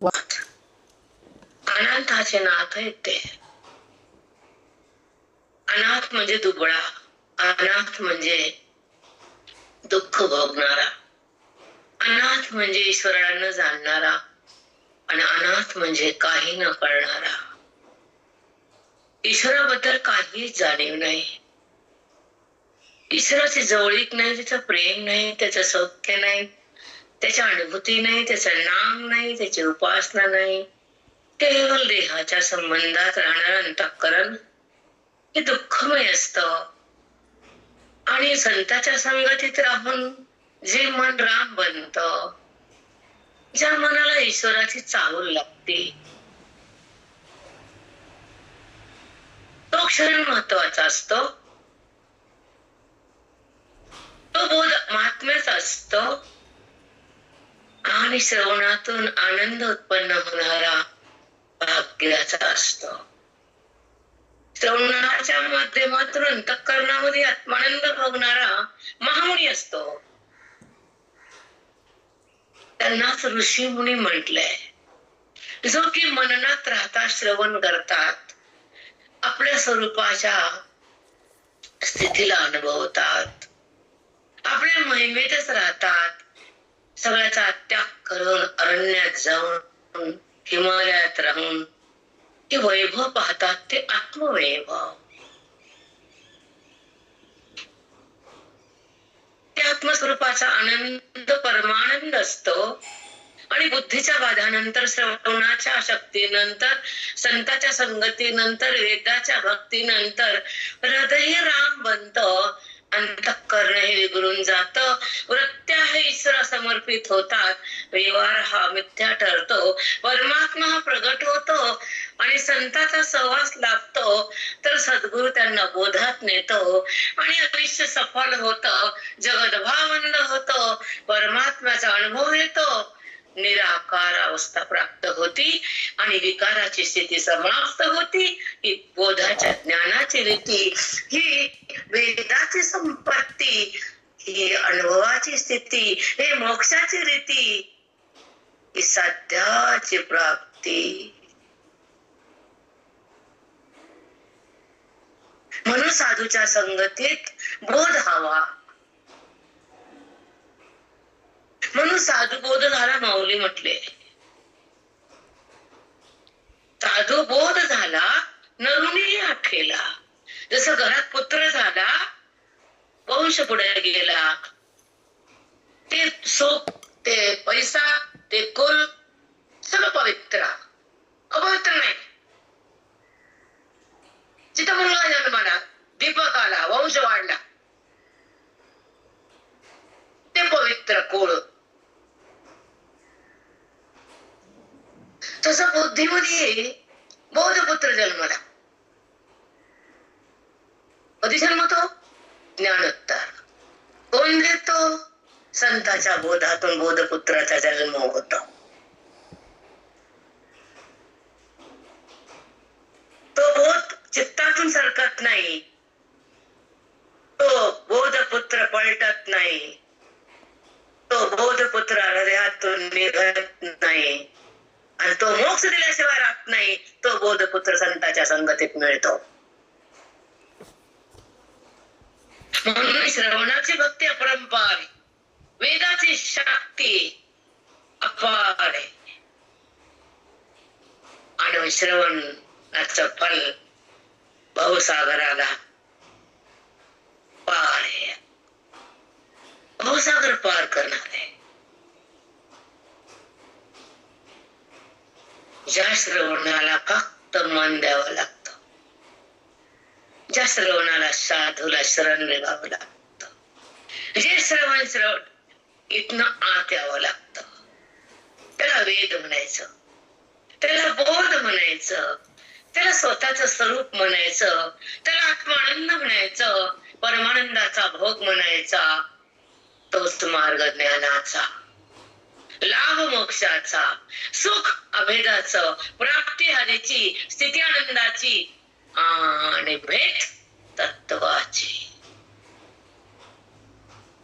अनाथाचे नाथ आहेत ते. अनाथ म्हणजे दुबळा, अनाथ म्हणजे दुःख भोगणारा, अनाथ म्हणजे ईश्वराला न जाणणारा, आणि अनाथ म्हणजे काही न कळणारा. ईश्वराबद्दल काहीच जाणीव नाही, ईश्वराची जवळीक नाही, त्याचं प्रेम नाही, त्याचं सौख्य नाही, त्याच्या अनुभूती नाही, त्याचं नाम नाही, त्याची उपासना नाही. केवळ देहाच्या संबंधात राहणारं अंतःकरण हे दुःखमय असतं. आणि संताच्या संगतीत राहून जे मन राम बनत, ज्या मनाला ईश्वराची चाहूल लागते, तो क्षण महत्वाचा असतो. तो बोध महात्म्याचा असतो. आणि श्रवणातून आनंद उत्पन्न होणारा भाग्याचा असतो. श्रवणाच्या माध्यमातून अंतःकरणामध्ये आत्मानंद भोगणारा महामुनी असतो. त्यांनाच ऋषी मुनी म्हटलंय, जो की मननात राहता श्रवण करतात, आपल्या स्वरूपाच्या स्थितीला अनुभवतात, आपल्या महिमेतच राहतात, सगळ्याचा त्याग करून अरण्यात जाऊन हिमालयात राहून ते वैभव पाहतात. ते आत्मवैभव, ते आत्मस्वरूपाचा आनंद परमानंद असतो. आणि बुद्धीच्या बाधानंतर, श्रवणाच्या शक्तीनंतर, संताच्या संगतीनंतर, वेदाच्या भक्तीनंतर हृदय राम बनतं, अंतःकरण हे विगळून जातं, वृत्त्या हे ईश्वरा समर्पित होतात, व्यवहार हा मिथ्या ठरतो, परमात्मा हा प्रगट होतो, आणि संताचा सहवास लाभतो, तर सद्गुरु त्यांना बोधात नेतो, आणि आयुष्य सफल होतं, जगद्भावंद होतं, परमात्म्याचा अनुभव येतो, निराकार अवस्था प्राप्त होती, आणि विकाराची स्थिती समाप्त होती. ही बोधाच्या ज्ञानाची रीती, ही वेदाची संपत्ती, ही अनुभवाची स्थिती, हे मोक्षाची रीती, ही साध्याची प्राप्ती. म्हणून साधूच्या संगतीत बोध हवा. म्हणून साधू बोध झाला माऊली म्हटले. साधू बोध झाला नरुनी आठेला. जसं घरात पुत्र झाला, वंश पुढे गेला, ते सुख, ते पैसा, ते कुल सगळं पवित्र, अपवित्र नाही. जिथं मुलगा जन्माला, दीपक आला, वंश वाढला, ते पवित्र कुळ. तसं बुद्धीमध्ये बोधपुत्र जन्मला. कधी जन्मतो? ज्ञानोत्तर. कोण देतो? संताच्या बोधातून बोधपुत्राचा जन्म होतो. तो बोध चित्तातून सरकत नाही, तो बोधपुत्र पलटत नाही, तो बोधपुत्र हृदयातून निघत नाही, आणि तो मोक्ष दिल्याशिवाय राहत नाही. तो बोधपुत्र संताच्या संगतीत मिळतो. म्हणून श्रवणाची भक्ती अपरंपार, वेदाची शक्ती अपार आहे, आणि श्रवणाचं फल भवसागराला पार आहे, भवसागर पार करणार आहे. ज्या श्रवणाला फक्त मन द्यावं लागतं, ज्या श्रवणाला साधूला शरण निघावं लागतं, जे श्रवण इथनं आत यावं लागतं, त्याला वेद म्हणायचं, त्याला बोध म्हणायचं, त्याला स्वतःचं स्वरूप म्हणायचं, त्याला आत्मानंद म्हणायचं, परमानंदाचा भोग म्हणायचा. तोच मार्ग ज्ञानाचा, लाभ मोक्षाचा, सुख अभेदाचं, प्राप्ती हरीची, स्थिती आनंदाची, आणि भेट तत्वाची.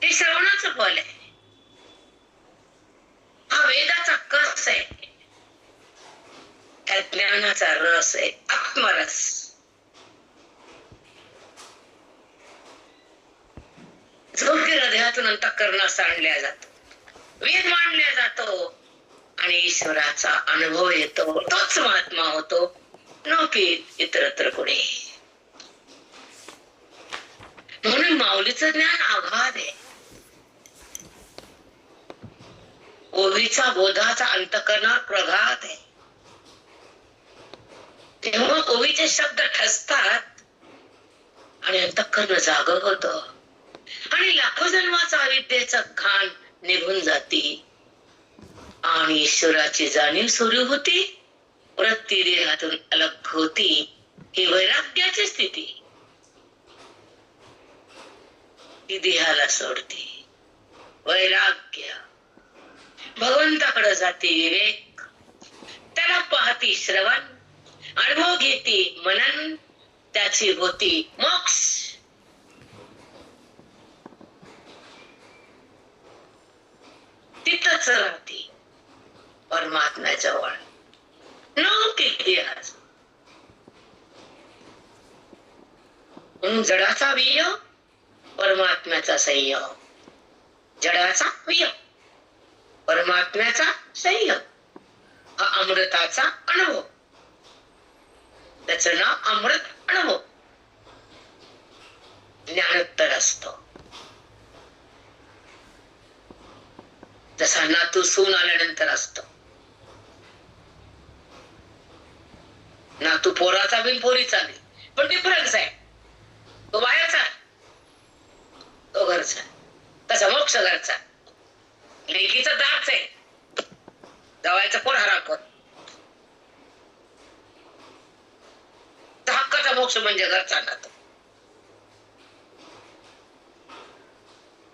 हे श्रवणाचं फल आहे. हा वेदाचा कस आहे. ज्ञानाचा रस आहे, आत्मरस. जो की हृदयातून अंतःकरणात आणल्या जातो, वेद मांडल्या जातो आणि ईश्वराचा अनुभव येतो. तोच महात्मा होतो, न की इतरत्र कुणी. म्हणून माऊलीचं ज्ञान आघाद आहे. ओवीचा बोधाचा अंतःकरणावर प्रघात आहे. तेव्हा ओवीचे शब्द ठसतात आणि अंतःकरण जागं होतं आणि लाखो जन्माचा अविद्येचं घाण निघून जाती आणि ईश्वराची जाणीव सुरू होती. वृत्ती देहातून अलग होती. ही वैराग्याची स्थिती. ती देहाला सोडती. वैराग्य भगवंताकडे जाती. विवेक त्याला पाहती. श्रवण अनुभव घेती. मनन त्याची होती. मोक्ष तिथंच राहती परमात्म्याजवळ. न किती आज म्हणून जडाचा वियोग परमात्म्याचा संयोग. जडाचा वियोग परमात्म्याचा संयोग. हा अमृताचा अनुभव. त्याचं नाव अमृत अनुभव. ज्ञानोत्तर असतो. जसा नातू सून आल्यानंतर असतो. नातू पोराचा बिन पोरीचा बी, पण डिफरन्स आहे. तो बाहेरचा, तो घरचा. तसा मोक्ष घरचा. लेकीचं दाच आहे, जावायचं पोर हरामखोर. हक्काचा मोक्ष म्हणजे घरचा नातू.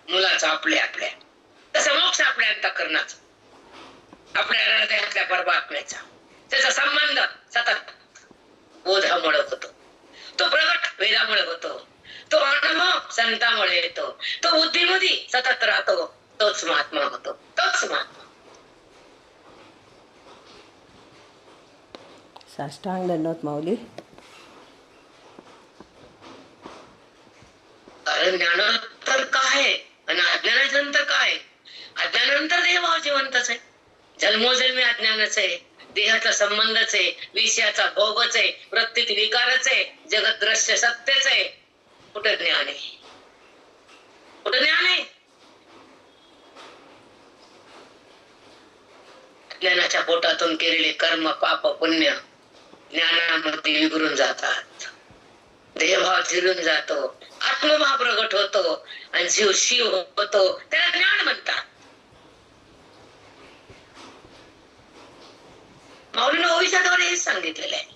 मुलाचा आपल्या आपल्या. तसा मोक्ष आपल्या अंतःकरणाचा, आपल्या हृदयातल्या परमात्म्याचा. त्याचा संबंध सतत बोधामुळे होतो. तो प्रगट वेदामुळे होतो. तो अनुभव संतामुळे येतो. तो बुद्धीमध्ये सतत राहतो. तोच महात्मा होतो. तोच महात्मा. साष्टांग दंडवत माऊली. कारण ज्ञानोत्तर काय आणि अज्ञानानंतर काय? अज्ञानानंतर देहभाव जिवंतच आहे. जन्मोजन्मी अज्ञानच आहे. देहाचा संबंधच आहे. विषयाचा भोगच आहे. वृत्तीत विकारच आहे. जगत दृश्य सत्यच आहे. कुठं ज्ञान आहे? कुठं ज्ञान आहे? ज्ञानाच्या पोटातून केलेले कर्म पाप पुण्य ज्ञानामध्ये विघरून जातात. देहभाव झिरून जातो. आत्मभाव प्रगट होतो आणि जीव शिव होतो. त्याला ज्ञान म्हणतात. माऊलीने ओवीच्याद्वारे हेच सांगितलेलं आहे.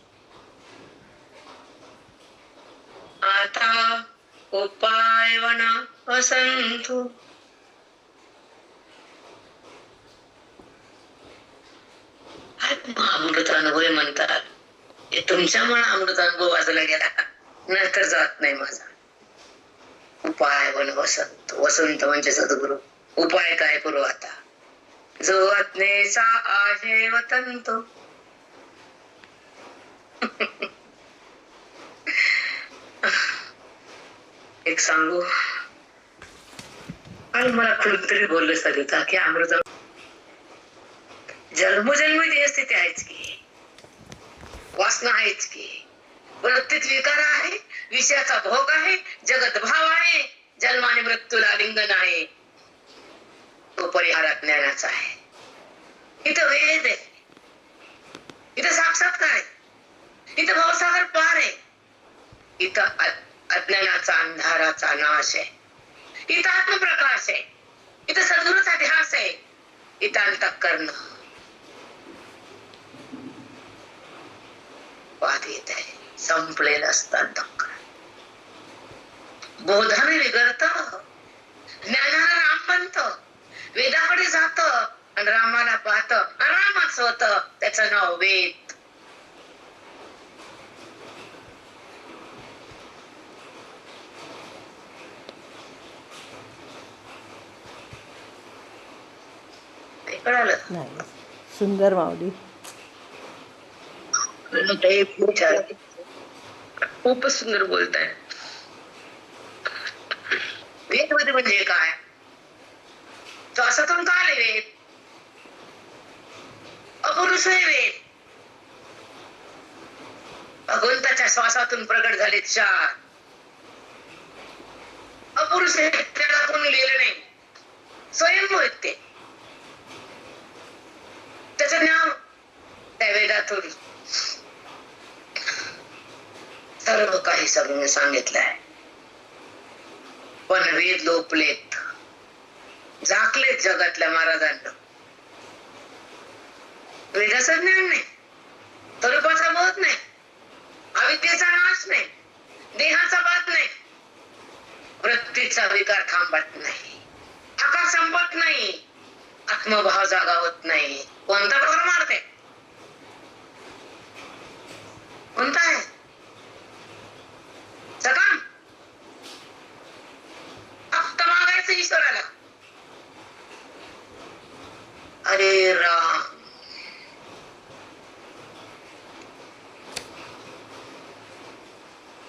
आता उपाय वना असंतु. अमृत अनुभव म्हणतात. हे तुमच्या मना अमृत अनुभव वाजला गेला, नंतर जात नाही माझा. उपाय वन वसंत. वसंत म्हणजे सद्गुरु. उपाय काय करू आता? जो आत्मेचा आहे वतंत. एक सांगू, आणि मला कुठतरी बोलले सरिता की अमृत जन्मोजन्मी ती स्थिती आहेच की, वासना आहेच की, वृत्तीत विकार आहे, विषयाचा भोग आहे, जगत भाव आहे, जन्माने मृत्यूला लिंगन आहे. तो परिहार ज्ञानाचा आहे. इथं वेद आहे, इथं साक्षात्कार आहे, इथं भावसागर पार आहे, इथं अज्ञानाचा अंधाराचा नाश आहे, इथं आत्मप्रकाश आहे, इथं सद्गुरूचा ध्यास आहे, इथं अंतःकरण बाधित आहे. संपलेलं असतं अंतःकरण. बोधाने विगळत, ज्ञानाला राम बनत, वेदाकडे जात आणि रामाला पाहत, रामच होत. त्याचं नाव वेद. कळालं? नाही. सुंदर माऊली. खूप छान, खूपच सुंदर बोलताय. वेद मध्ये म्हणजे काय? श्वासातून का आले वेद? अपरुष आहे वेद. भगवंताच्या श्वासातून प्रगट झाले चार. अपरुष आहे, त्याला कोणी लिहिलं नाही, स्वयंभू आहेत ते. त्याचं ज्ञान त्या वेदातून सर्व काही सगळं सांगितलं आहे. पण वेद लोपलेत, झाकलेत जगातल्या महाराजांना. वेदाचं ज्ञान नाही, स्वरूपाचा बोध नाही, अविद्येचा नाश नाही, देहाचा बाध नाही, वृत्तीचा विकार थांबत नाही, आकार संपत नाही, आत्मभाव जागा होत नाही. कोणता परमार्थ आहे? कोणता आहे? सकाम फक्त मागायचं ईश्वराला. अरे राम,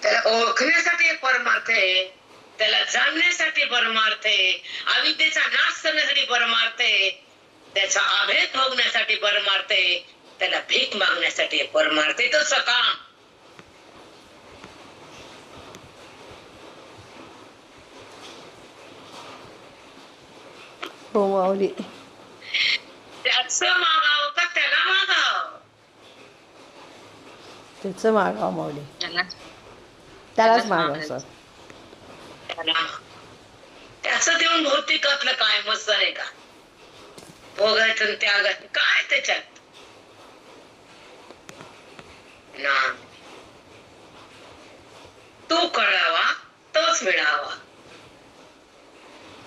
त्याला ओळखण्यासाठी एक परमार्थ आहे, त्याला जाणण्यासाठी परमार्थ आहे, अविद्येचा नाश करण्यासाठी परमार्थ आहे, त्याचा अभेद भोगण्यासाठी परमार्थ आहे, त्याला भीक मागण्यासाठी परमार्थ आहे. तो सकाम. हो माऊली. त्याच मागावं का त्याला मागावं? त्याचं मागावं माऊली, त्यालाच मागावं. त्याच देऊन भौतिकातलं काय मस्त आहे का? भोगायचं त्यागायचं काय त्याच्यात ना? तो कळावा तोच मिळावा,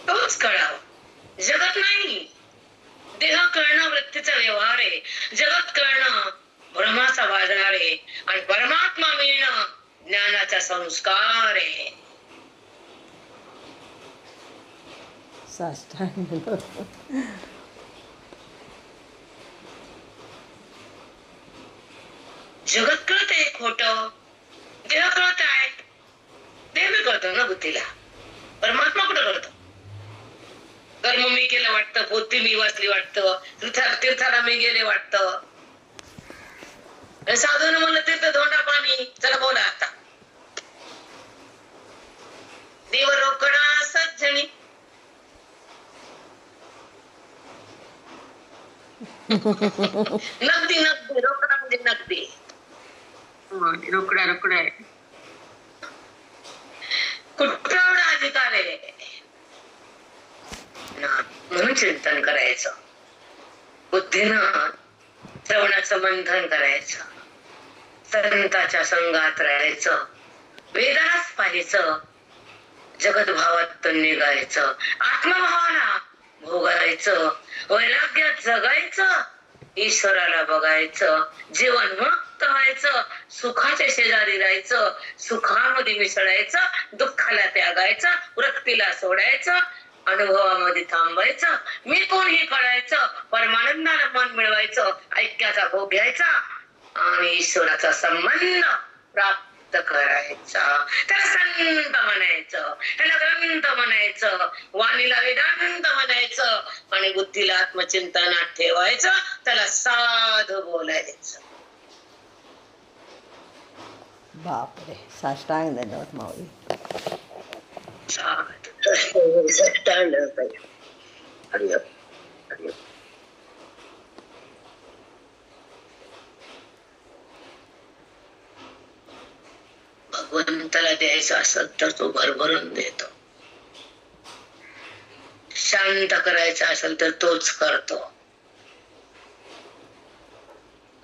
तोच कळावा. जगत नाही, देह कळणं वृत्तीचा व्यवहार आहे. जगत कळणं भ्रमाचा बाजार आहे, आणि परमात्मा मिळणं ज्ञानाचा संस्कार आहे. साष्टांग जगत कळत आहे खोट, देह कळत आहे, देह मी कळतो ना बुद्धीला. परमात्मा कुठं कळतो? कर्म मी केलं वाटतं, पोथी मी वाचली वाटतं, तीर्थाला मी गेले वाटतं, साधून म्हणलं तीर्थ धोंडा पाणी. चला बोला आता. देव रोकडा सज्जनी, नगदी नगदी, रोकडा म्हणजे नगदी, रोकडा रोकडा आहे. कुठं अधिकार आहे म्हणून चिंतन करायचं, बुद्धीनं श्रवणाचं मंथन करायचं, संताच्या संगात राहायचं, वेदास पाहायचं, जगत भावातून निघायचं, आत्मभावाला भोगायचं, वैराग्यात जगायचं, ईश्वराला बघायचं, जीवन मुक्त व्हायचं, सुखाच्या शेजारी राहायचं, सुखामध्ये मिसळायचं, दुःखाला त्यागायचं, वृत्तीला सोडायचं, अनुभवामध्ये थांबायचं, मी कोण हे कळायचं, परमानंदाला मन मिळवायचं, ऐक्याचा भोग घ्यायचा आणि ईश्वराचा संबंध प्राप्त करायचा. त्याला संत म्हणायचं, त्याला ग्रंथ म्हणायचं, वाणीला वेदांत म्हणायचं, आणि बुद्धीला आत्मचिंतनात ठेवायचं, त्याला साधू बोलायचं. बापरे, साष्टांग दंडवत माऊली. भगवंताला द्यायचं असेल तर तो भरभरून देतो, शांत करायचं असेल तर तोच करतो,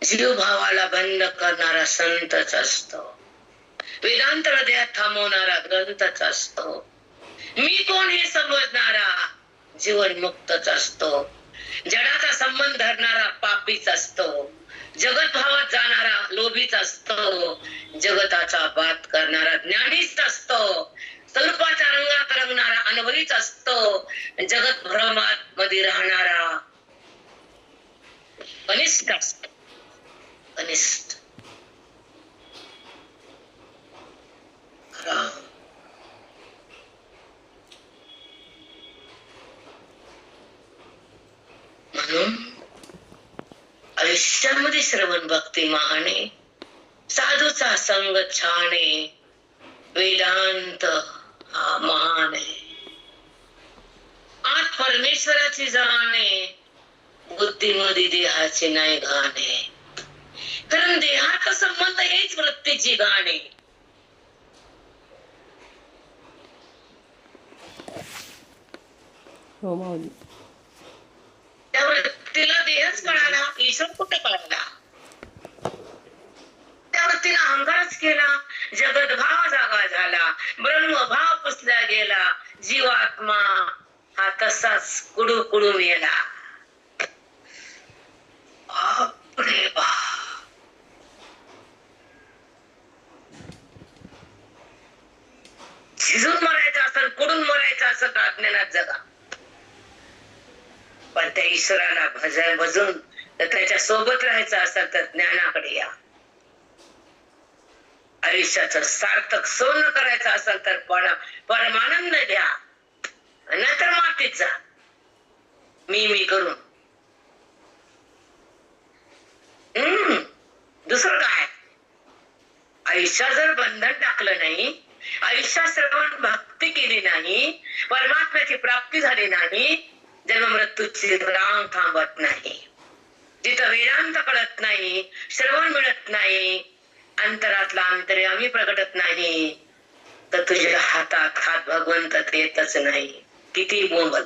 जीव भावाला बंद करणारा संतच असतो, वेदांत हृदयात थांबवणारा ग्रंथच असतो, मी कोण हे समजणारा जीवन मुक्तच असतो, जडाचा संबंध धरणारा पापीच असतो, जगत भावात जाणारा लोभीच असतो, जगताचा बात करणारा ज्ञानीच असतो, स्वरूपाच्या रंगात रंगणारा अनुभवीच असतो, जगत भ्रमात मध्ये राहणारा कनिष्ठ असतो. कनिष्ठ आयुष्यामध्ये श्रवण भक्ती महाने, साधूचा संग छाने, वेदांत हा महान आहे. आत परमेश्वराची जाणे, बुद्धीमध्ये देहाचे नाही घाणे. कारण देहाचा संबंध हेच वृत्तीची गाणे. हो माऊली. त्या वृत्तीला देहच कळाला, ईश्वर कुठे कळाला. त्या वृत्तीला अहंकारच केला, जगत भाव जागा झाला, ब्रह्मभाव पुसला गेला, जीवात्मा हा तसाच कुडू कुडू मेला. बापरे बाप. झिजून मरायचं असेल, कुडून मरायचं असेल तर अज्ञानात जगा. पण त्या ईश्वराला भजून त्याच्या सोबत राहायचं असेल तर ज्ञानाकडे या. आयुष्याचं सार्थक सोनं करायचं असेल तर परमानंद घ्या, नाहीतर मातीत जा मी करून. दुसरं काय. आयुष्यात जर बंधन टाकलं नाही, आयुष्यात श्रवण भक्ती केली नाही, परमात्म्याची प्राप्ती झाली नाही, जन्म मृत्यूची रांग थांबत नाही. जिथं वेदांत कळत नाही, श्रवण मिळत नाही, अंतरातला अंतर्यामी प्रगटत नाही, तर तुझ्या हातात हात भगवंत येतच नाही. किती बोंबल.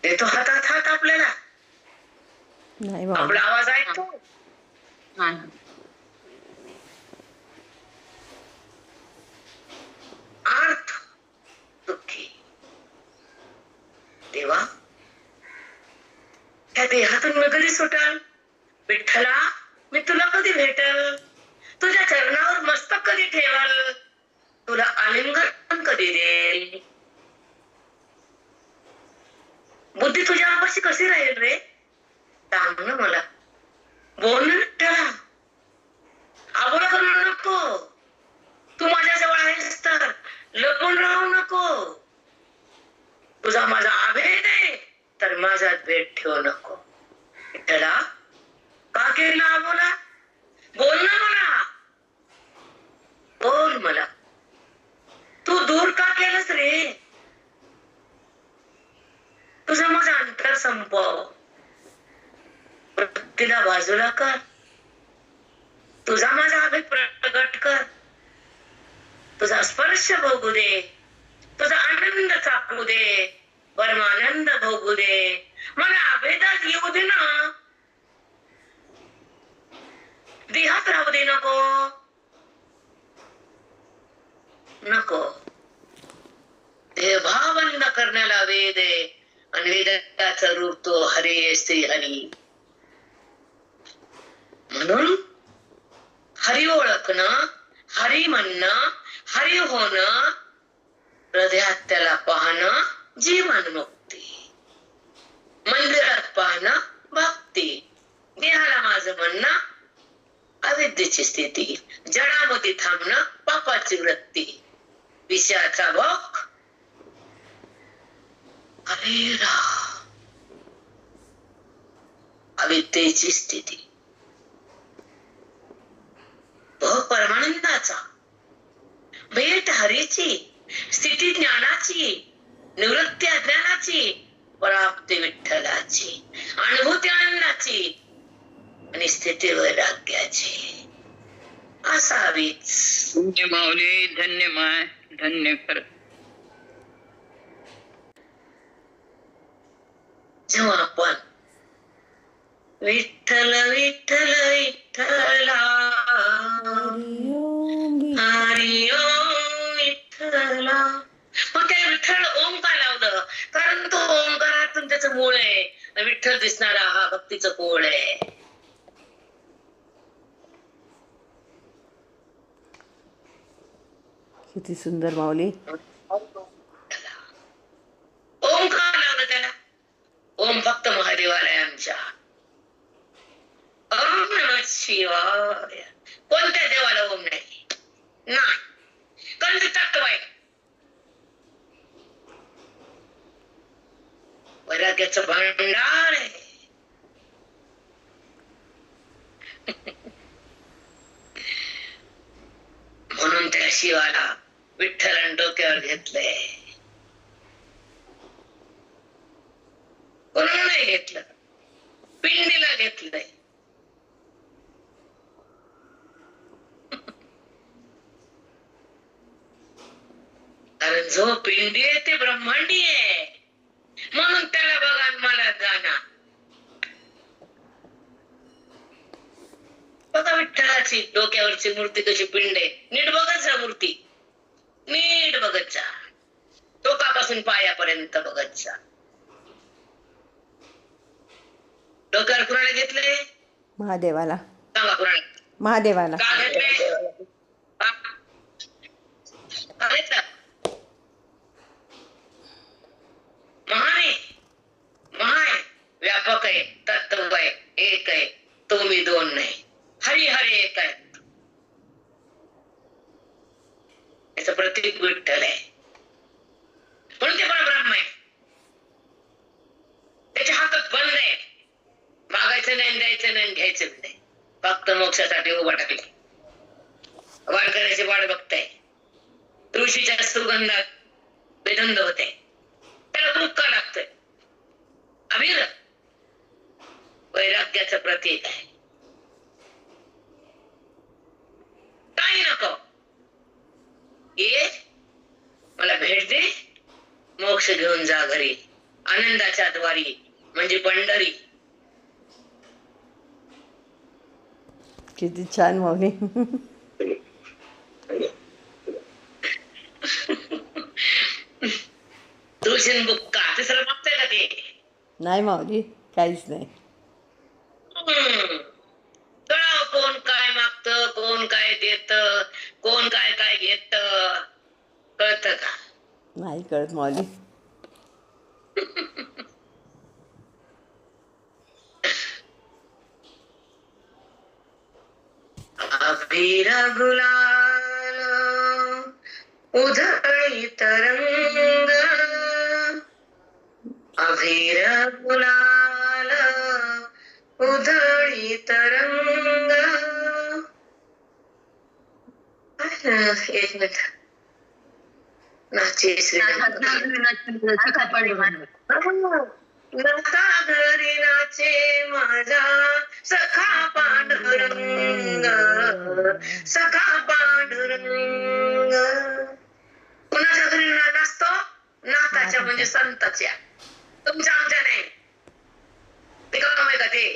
देतो हातात हात आपल्याला, नाही आपला आवाज ऐकतो. अर्थ दुःखी देवा, त्या देहातून मी कधी सुटाल. विठ्ठला, मी तुला कधी भेटल. तुझ्या चरणावर मस्तक कधी ठेवाल. तुला आलिंगन कधी देईल. बुद्धी तुझ्या आपाशी कशी राहील रे, सांग ना मला. बोल विठ्ठला, आबोला करू नको. तू माझ्याजवळ आहेस तर लपून राहू नको. तुझा माझा अभेद आहे तर माझ्यात भेट ठेवू नको. विठ्ठला, का केला आबोला. बोल ना मला, बोल मला. तू दूर का केलंस रे. तुझं माझं अंतर संपव, वृत्तीला बाजूला कर. तुझा माझा अभेद प्रगट कर. तुझा स्पर्श भोगू दे, तुझा आनंद चाकू दे, परमानंद भोगू दे. मला अभेदात येऊ दे ना, देहात राहू दे नको. नको. देहभाव बंद करण्याला वेद आहे, आणि वेदाचा रूप तो हरे श्री हरी. म्हणून हरी ओळखणं, हरी म्हणणं, हरी होणं, हृदयात त्याला पाहणं जीवन मुक्ती. मंदिरात पाहणं भक्ती. देहाला माझं म्हणणं अविद्येची स्थिती. जडामध्ये थांबणं पापाची वृत्ती. विषयाचा भोग अविरा, अविद्येची स्थिती. भोग परमानंदाचा, भेट हरीची, स्थिती ज्ञानाची, निवृत्ती अज्ञानाची, प्राप्ती विठ्ठलाची, अनुभूती आनंदाची, आणि स्थिती वैराग्याची असावीच. धन्य माऊली, धन्य माय, धन्य कर. जेव्हा आपण विठ्ठल विठ्ठल विठ्ठला, हरी ओम विठ्ठला. मग त्या विठ्ठल ओम का लावलं. कारण तो ओंकारातून त्याचं मूळ आहे. विठ्ठल दिसणारा हा भक्तीचं कोळ आहे. किती सुंदर माऊली. ओम का लावलं त्याला. ओम फक्त महादेवाला आहे आमच्या. ओम नमः शिवाय. कोणत्या देवाला ओम नाही. कंद तत्व आहे. वैराग्याचं भांडार आहे. म्हणून त्या शिवाला विठ्ठलाने डोक्यावर घेतलंय. कोणाला नाही घेतलं, पिंडीला घेतलंय. कारण जो पिंडी आहे ते ब्रह्मांडी आहे. म्हणून त्याला बघा मला जाणार. बघा विठ्ठलाची डोक्यावरची मूर्ती कशी पिंड आहे. नीट बघत जा मूर्ती, नीट बघत जा, टोकापासून पायापर्यंत बघत जा. डोक्यावर कुणाला घेतले? महादेवाला. सांगा कुणाला? महादेवाला. का घेतले? महान व्यापक आहे, तत्व आहे, एक आहे, तो मी दोन नाही. हरी हरी एक आहे. याचं प्रतीक विठ्ठल आहे. म्हणून ते पण ब्रह्म आहे. त्याच्या हातात बंद आहे. मागायचं नाही, द्यायचं नाही, घ्यायचं नाही. फक्त मोक्षासाठी उभा टाकले. वाढ करायची वाट बघताय. ऋषीच्या सुगंधात बेधुंद होते. त्याला दुःख लागतंय. अभिर वैराग्याचं प्रतीक आहे. काही नको, ये मला भेट दे, मोक्ष घेऊन जा घरी. आनंदाच्या द्वारी म्हणजे पंढरी. किती छान माऊली. तुळशीन बुक्का तिसरं मागतंय का ते? नाही माऊली, काहीच नाही. कळाव कोण काय मागत, कोण काय देत, कोण काय काय घेत, कळत का? नाही कळत माऊली. अबीर गुलाल उधळी तरंग, अबीर गुलाल उधळी तरंग. एक मिनिट. नाचे श्री नाता घरी नाचे माझा सखा पांडुरंग, सखा पांडुरंग. कुणाच्या घरी नाचतो? नाथाच्या म्हणजे संताच्या. तुमच्या आमच्या नाही. ते काम आहे का ते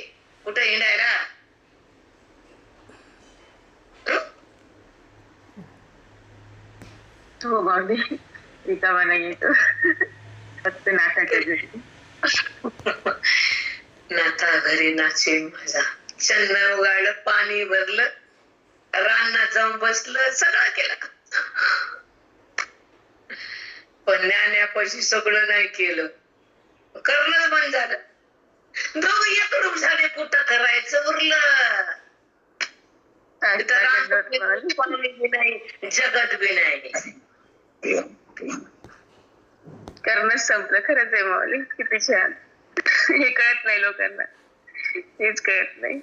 कुठे हिंडायला? हो बाबी रिकामा नाही तो फक्त नाथाच्या घरी. नाथा घरी नाचे माझा. चंदन उगाळलं, पाणी भरलं, रानात जाऊन बसलं, सगळं केलं. पण ज्ञानापाशी सगळं नाही केलं. करणंच बंद झालं. दोघं एकरूप झाले. कुठं करायचं उरलं. नाही, जगत बी नाही. करणंच संपलं. खरंच आहे माऊली, किती छान. हे कळत नाही लोकांना, हेच कळत नाही.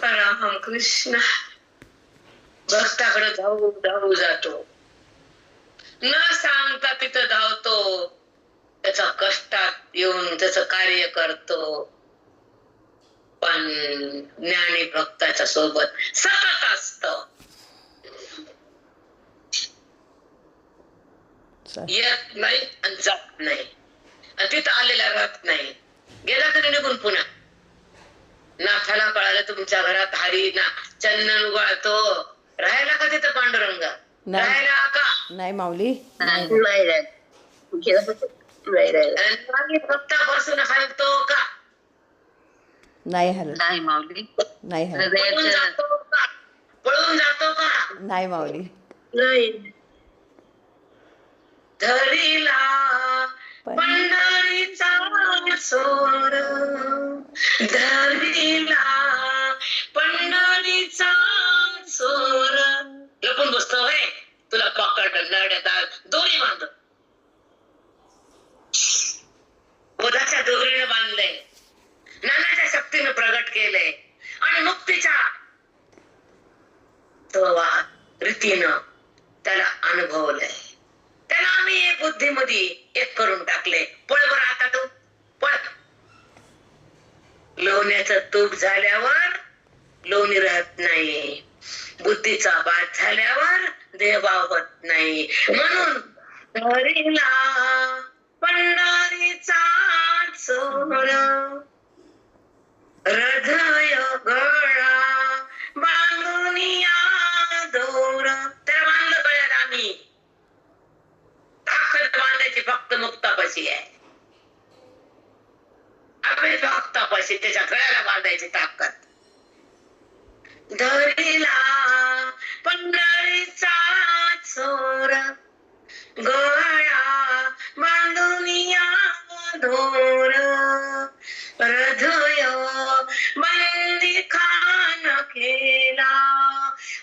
रामकृष्ण भक्ताकडे धावू धावू जातो. न सांगता तिथं धावतो. त्याच्या कष्टात येऊन त्याचं कार्य करतो. पण ज्ञानी भक्ताच्या सोबत सतत असतो. येत नाही आणि जात नाही. आणि तिथं आलेला राहत नाही. गेला तरी निघून पुन्हा. नाथाला कळालं तुमच्या घरात हरी ना चंदन उगाळतो. राहायला का तिथं पांडुरंग? राहायला का? नाही माऊली. नाही भक्तापासून हलतो का? नाही हलत. नाही माऊली. नाही हलत. पळून जातो का? पळून जातो का? नाही माऊली. नाही. धरीला पंढरीचा सोर, धरीला पंढरीचा सोर. लपून बसतो होय, तुला पकड नड्यात दोरी बांध, बोधाच्या दोरीने बांधलंय, ज्ञानाच्या शक्तीने प्रगट केलंय आणि मुक्तीच्या रीतीनं त्याला अनुभवलंय. त्याला आम्ही एक बुद्धीमध्ये एक करून टाकले. पळ बरं आता तू पळ. लोण्याचं तूप झाल्यावर लोणी राहत नाही, बुद्धीचा बात झाल्यावर देहभाव होत नाही. म्हणून धरिला पंढरीचा चोर, हृदय गळा बांधून या दोर. त्याला बांधलं गळ्याला आम्ही. ताकद बांधायची फक्त मुक्तापाशी आहे. आपले भक्तापाशी त्याच्या गळ्याला बांधायची ताकद. धरिला पंढरीचा चोर, गळा बांधून या दोर, हृदय बंदी खान केला,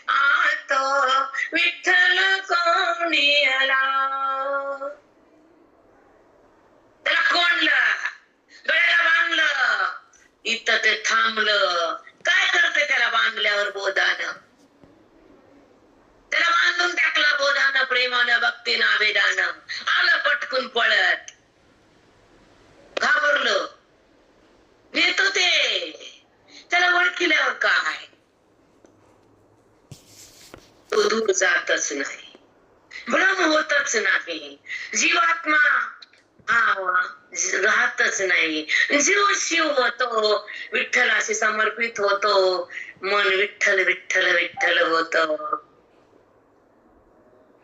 आत विठ्ठल कोंडियाला. त्याला कोंडलं, गळ्याला बांधलं, इथं ते थांबलं. काय करते त्याला बांधल्यावर बोधानं? त्याला बांधून टाकलं बोधानं, प्रेमानं, भक्तीनं, आवेदानं. आलं पटकून पळत, घाबरलो येतो ते. त्याला ओळखल्यावर काय, तो दूर जातच नाही, भ्रम होतच नाही, जीवात्मा राहतच नाही. जीव शिव होतो, विठ्ठलाशी समर्पित होतो, मन विठ्ठल विठ्ठल विठ्ठल होत.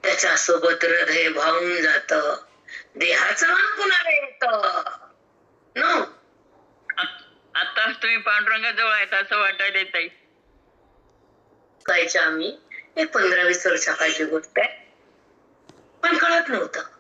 त्याच्या सोबत हृदय भावून जात, देहाचं मन कुणाला येत नो. आता तुम्ही पांडुरंगाजवळ आहेत असं वाटायला ताई. कायच्या आम्ही एक 15-20 वर्षाची गोष्ट आहे, पण कळत नव्हतं.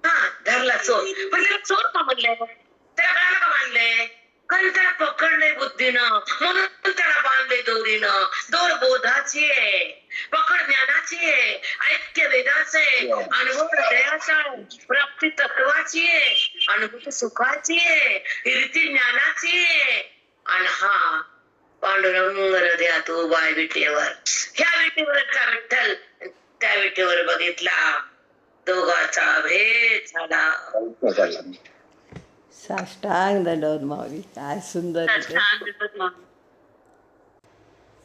हा धरला चोर, पण त्याला चोर का म्हणले, त्याला कळायला का बांधले? कारण त्याला पकडलंय बुद्धीनं, म्हणून त्याला बांधले दोरीनं. दोर बोधाची आहे, पकड ज्ञानाची आहे, ऐक्य वेदाचे, अनुभव हृदयाचा, प्राप्ती तत्वाची आहे, अनुभूती सुखाची आहे, रीती ज्ञानाची आहे. आणि हा पांडुरंग हृदयात उभा आहे विटेवर. ह्या विटेवरचा विठ्ठल त्या विटेवर बघितला, दोघाचा भेद झाला. साष्टांग दंडवत माऊली. काय सुंदर आहे ते.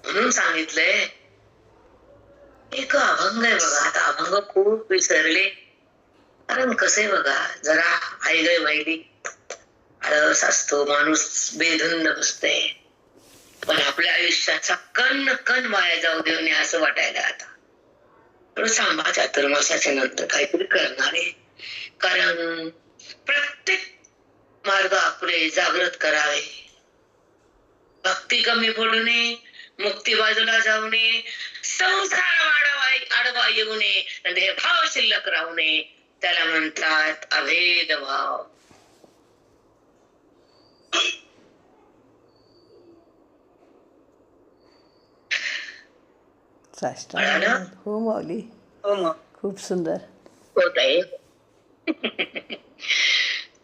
म्हणून सांगितलंय एक अभंग आहे बघा. आता अभंग खूप विसरले, कारण कसं बघा, जरा आईगय वाईली आळस असतो, माणूस बेधुंद बसते. पण आपल्या आयुष्याचा कण कण वाया जाऊ देऊ नये असं वाटायला आता. सांभा चातुर्मासाच्या नंतर काहीतरी करणार आहे, कारण प्रत्येक मार्ग आपले जागृत करावे. भक्ती कमी पडू नये, मुक्ती बाजूला जाऊ नये, संसार आडवा येऊ नये, आणि भाव शिल्लक राहू नये. त्याला म्हणतात अभेद भाव. साष्टांग. हो माऊली, खूप सुंदर होत आहे.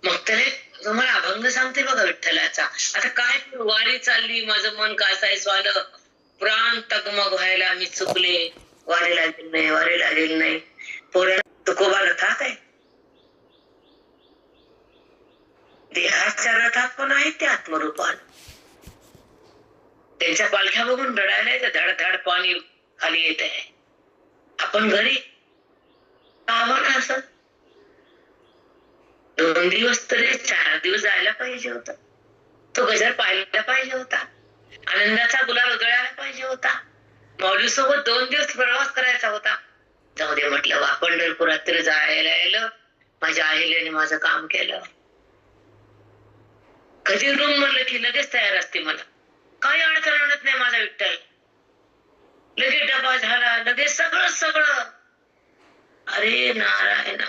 मग त्याने तुम्हाला अभंग सांगते बघा विठ्ठलाचा. आता काय वारी चालली, माझं मन कासायच वालं, प्राण तगमग व्हायला, मी चुकले, वारीला गेल नाही, वारीला गेल नाही. पोऱ्या तुकोबा रथात आहे, देहाच्या रथात पण आहेत ते आत्मरूपान. त्यांच्या पालख्या बघून रडायला येतं, धड धड पाणी खाली येत आहे. आपण घरी आव्हान असं 2 दिवस तरी 4 दिवस जायला पाहिजे होता. तो गजर पाहायला पाहिजे होता, आनंदाचा गुलाल उधळायला पाहिजे होता, माऊली सोबत 2 दिवस प्रवास करायचा होता. जाऊ दे म्हटलं, वा पंढरपुरात तरी जायला यायला, माझ्या आईने माझं काम केलं. कधी रूम म्हणलं की लगेच तयार असते, मला काही अडचण आणत नाही माझा विठ्ठल. लगेच डबा झाला, लगेच सगळं. अरे नारायणा,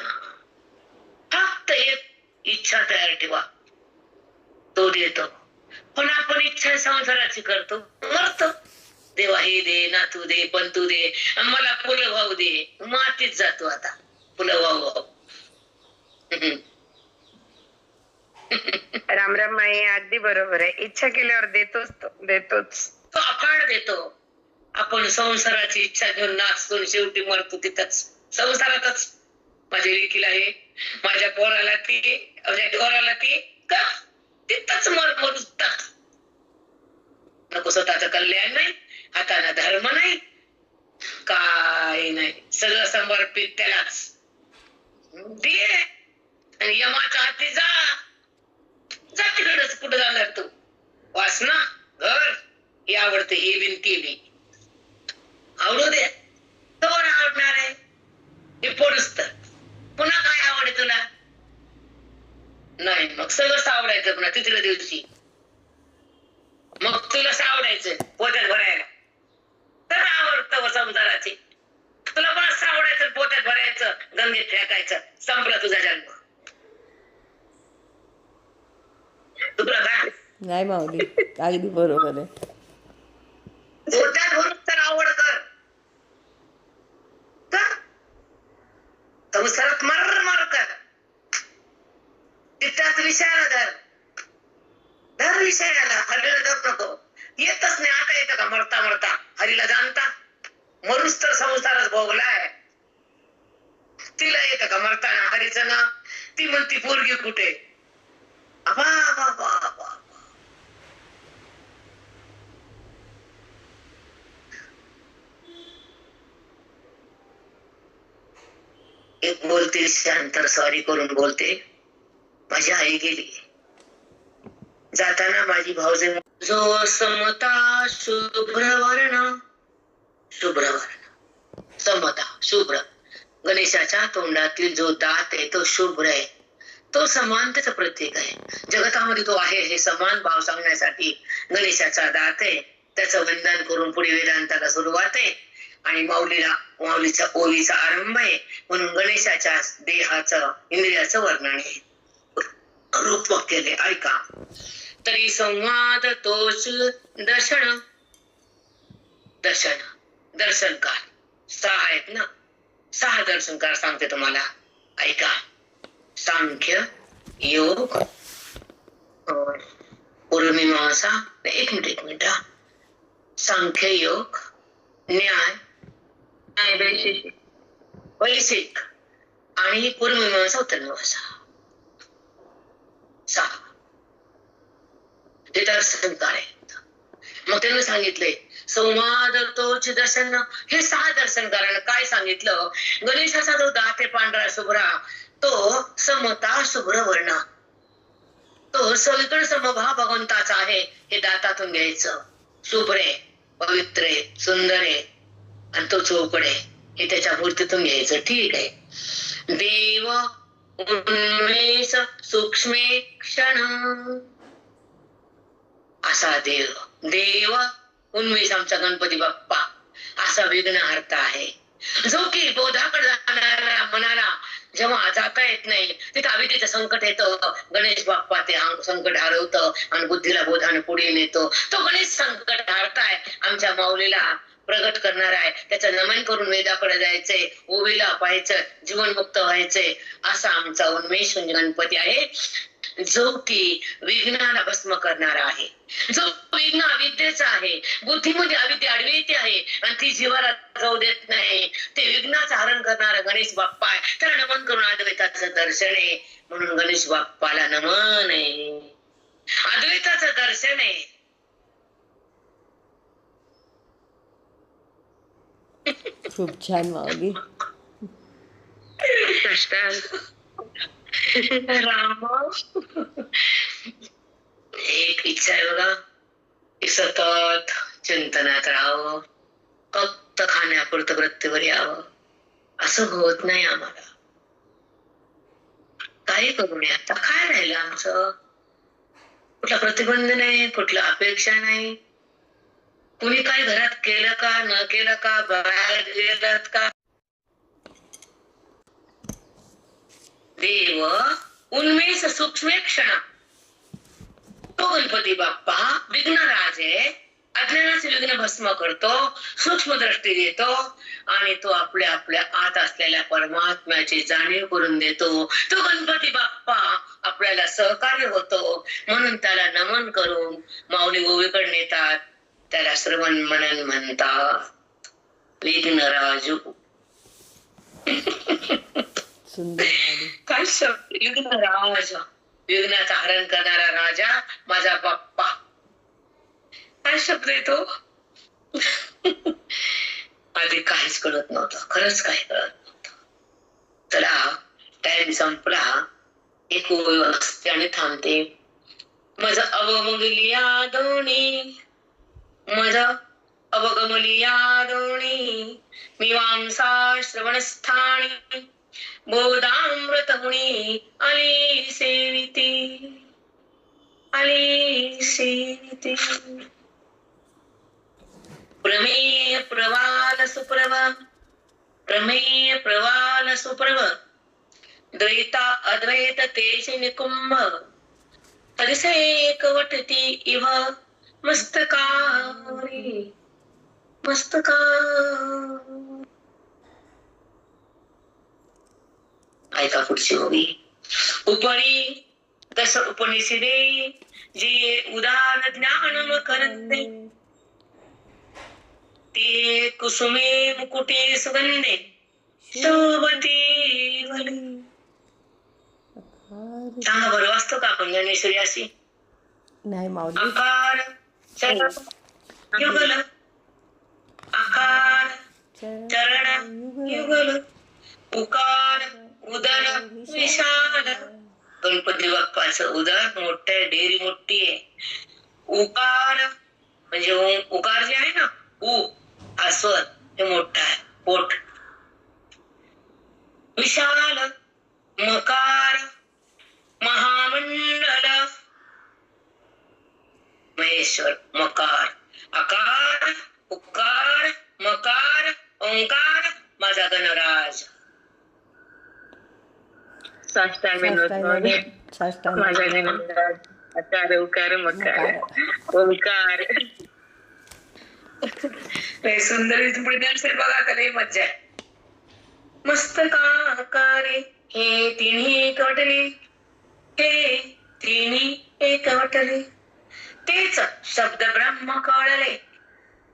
फक्त एक इच्छा तयार ठेवा, तो देतो. पण आपण इच्छा संसाराची करतो, मरतो. देवा हे दे, नातू दे, पंतू दे, आणि मला फुलं भाऊ दे. मातीत जातो आता फुलं भाऊ. रामराम माई, अगदी बरोबर आहे. इच्छा केल्यावर देतोच, तो देतोच. तो अफाट देतो. आपण संसाराची इच्छा घेऊन नाचतो आणि शेवटी मरतो तिथंच संसारातच. माझ्या लेकीला हे, माझ्या पोराला ती, माझ्या ढोराला ती, का तिथंच मरतात. नको स्वतःच कल्याण नाही, हाताला धर्म नाही, काय नाही, सगळं समर्पित त्यालाच दे. आणि यमाच्या हाती जा तिकडच. कुठं जाणार तू? वासना, घर, हे आवडते, हे विनती बी आवडू दे. तर आवडणार आहे हे पोरच. तर पुन्हा काय आवडे तुला? नाही, मग सगळंच आवडायचं पुन्हा तिसऱ्या दिवशी. मग तुला सावडायचं पोत्यात भरायला, तर आवडतं संसाराची. तुला पण सावडायचं, पोत्यात भरायचं, गंगेत फेकायचं, संपला तुझा जन्म. तुला काय नाही माऊली, अगदी बरोबर आहे. पोत्यात भरून तर आवड कर. संसारात मर कर. तिथाच विषयाला धर विषयाला. हरीला धर नको. येतच नाही. आता येतं का मरता मरता हरीला जाणता? मरूच तर संसारच भोगलाय. तिला येतं का मरताना हरीचं ना? ती म्हणती पोरगी कुठे? अबा बाबा बाबा. एक बोलते शांतर सॉरी करून बोलते. माझी आई गेली. जाताना माझी भाऊजे, जो समता शुभ्र समता शुभ्र. गणेशाच्या तोंडातील जो दात आहे तो शुभ्र आहे. तो समानतेचं प्रतीक आहे. जगतामध्ये तो आहे हे समान भाव सांगण्यासाठी गणेशाचा दात आहे. त्याचं वंदन करून पुढे वेदांताला सुरुवात आहे आणि माऊलीचा ओवीचा आरंभ आहे. म्हणून गणेशाच्या देहाचं, इंद्रियाचं वर्णन आहे. रूपक केले. ऐका. तरी संवाद तोच दर्शन दर्शनकार 6 आहेत ना. 6 दर्शनकार सांगते तुम्हाला. ऐका. सांख्य, योग, पूर्वमीमांसा. एक मिनिट. सांख्य, योग, न्याय, वैशेषिक आणि पूर्वमीमांसा, उत्तरमीमांसा. 6 ते दर्शनकार आहेत. मग त्यांनी सांगितले संवाद तोच दर्शन. हे 6 दर्शनकारांना काय सांगितलं? गणेशाचा जो दात आहे पांढरा शुभ्रा, तो समता शुभ्र वर्ण. तो सगळीकडे समभाव भगवंताचा आहे. हे दातातून घ्यायचं. शुभ्र आहे, पवित्र आहे, सुंदर आहे, आणि तो चोपड आहे, हे त्याच्या मूर्तीतून घ्यायचं. ठीक आहे. देव उन्मेष सूक्ष्मे क्षण. असा देव उन्मेष आमचा गणपती बाप्पा असा विघ्नहर्ता आहे, जो की बोधाकडे जाणाऱ्या मनाला जेव्हा जाता येत नाही तिथं अविद्येचं संकट येतं. गणेश बाप्पा ते संकट हरवतं आणि बुद्धीला बोधाने पुढे नेतो. तो गणेश संकट हरताय, आमच्या माऊलीला प्रगट करणार आहे. त्याचं नमन करून वेदाकडे जायचंय, ओवीला पाहायचं, जीवनमुक्त व्हायचंय. असा आमचा उन्मेष गणपती आहे, जो की विघ्नाला भस्म करणारा आहे, जो विघ्न अविद्येचा आहे. बुद्धीमध्ये अविद्या अडविती आहे आणि ती जीवाला जाऊ देत नाही. ते विघ्नाचं हरण करणारा गणेश बाप्पा आहे. त्याला नमन करून अद्वैताचं दर्शन आहे. म्हणून गणेश बाप्पाला नमन आहे, अद्वैताचं दर्शन आहे. खूप छान माऊली. राम. एक इच्छा आहे बघा, की सतत चिंतनात राहावं, फक्त खाण्यापुरतं वृत्तीवर यावं. असं होत नाही आम्हाला. काही करू नये. आता काय राहिलं आमचं? कुठला प्रतिबंध नाही, कुठला अपेक्षा नाही. कुणी काय घरात केलं का, न केलं का, बाहेर गेलात का. देव उन्मेष सूक्ष्म क्षण. तो गणपती बाप्पा विघ्नराज आहे. अज्ञानाचे विघ्न भस्म करतो, सूक्ष्म दृष्टी देतो आणि तो आपल्या आपल्या आत असलेल्या परमात्म्याची जाणीव करून देतो. तो गणपती बाप्पा आपल्याला सहकार्य होतो. म्हणून त्याला नमन करून माऊली ओवीकडे नेतात. त्याला श्रवण मनन म्हणतात. विघ्नराजू. सुंदर माऊली. काय शब्द, विघ्नराज, विघ्नाचा हरण करणारा राजा माझा बाप्पा. काय शब्द येतो. आधी काहीच कळत नव्हतं, खरंच काही कळत नव्हतं. चला टाइम संपला. एक ओवी वाजते आणि थांबते. माझं अवगमलिया दोन्ही, माझं अवगमलिया दोन्ही, मीमांसा श्रवणस्थानी बोधामृत मुनी आली सेविती, आली सेविती. प्रमेय प्रवाल सुप्रभ, प्रमेय प्रवाल सुप्रभ, द्वैता अद्वैत तेज निकुंभ, हरिसे एकवटती इव मस्तकारी, मस्तका. ऐका पुढची ओवी. उपरी दश उपनिषदे जे उदार ज्ञान करते, ते कुसुमे मुकुटे सुगंधे शोभती भली. सांगा बरं, वाचतो का आपण ज्ञानेश्वरी अशी. नाही माऊली. आकार युगल, आकार चरण युगल, उकार उदर विशाल. गणपती बाप्पाचं उदर मोठं आहे, डेरी मोठी आहे. उकार म्हणजे उकार जे आहे ना, उ अस्वर, हे मोठं आहे पोट. विशाल मकार महामंडल, महेश्वर मकार. आकार उकार मकार ओंकार माझा गणराज. साष्टांग साष्टांग. माझ्या गणराज. आकार उकार मकार ओंकार. सुंदर पुढे बघा का, लई मज्जा आहे. मस्तकाकारे हे तिन्ही एकवटले, हे तिन्ही एकवटले, तेच शब्द ब्रह्म कळले.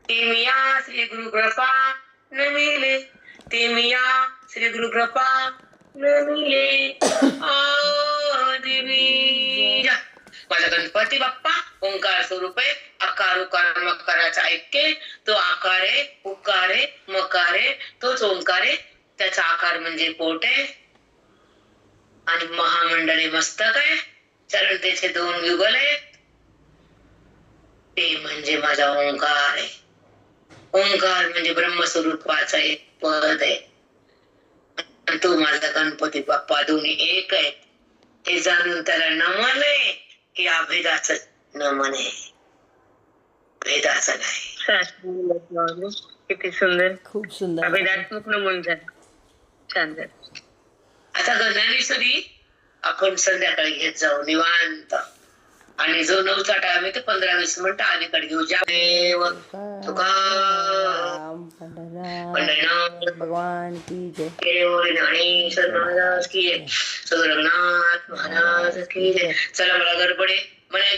ते मिया श्री गुरु कृपा नमिले, ते मिया श्री गुरु कृपा नमिले. आदिबीज माझा गणपती बाप्पा ओंकार स्वरूप आहे. आकार उकार मकाराचा ऐक्य, तो आकार आहे, उकार आहे, मकार आहे, तोच ओंकार आहे. त्याचा आकार म्हणजे पोट आहे आणि महामंडळे मस्तक आहे. चरण त्याचे 2 युगल आहेत. ते म्हणजे माझा ओंकार आहे. ओंकार म्हणजे ब्रह्मस्वरूपाचा एक पद आहे. आणि तो माझा गणपती बाप्पा दोन्ही एक आहेत. हे जाणून त्याला नमन आहे की अभेदाच नमन आहे, भेदाचं नाही. किती सुंदर, खूप सुंदर. अभिदात्मक नमून झालं. छान झालं. आता गजानेश्वरी आपण संध्याकाळी घेत जाऊ निवांत. आणि जो 9चा टाइम आहे ते 15-20 मिनिटं अलीकडे घेऊ. देव तुकाराम पंढरीनाथ भगवान की जय. ज्ञानेश्वर महाराज की जय. सद्गुरुनाथ महाराज की जय. चला मला गडबड आहे.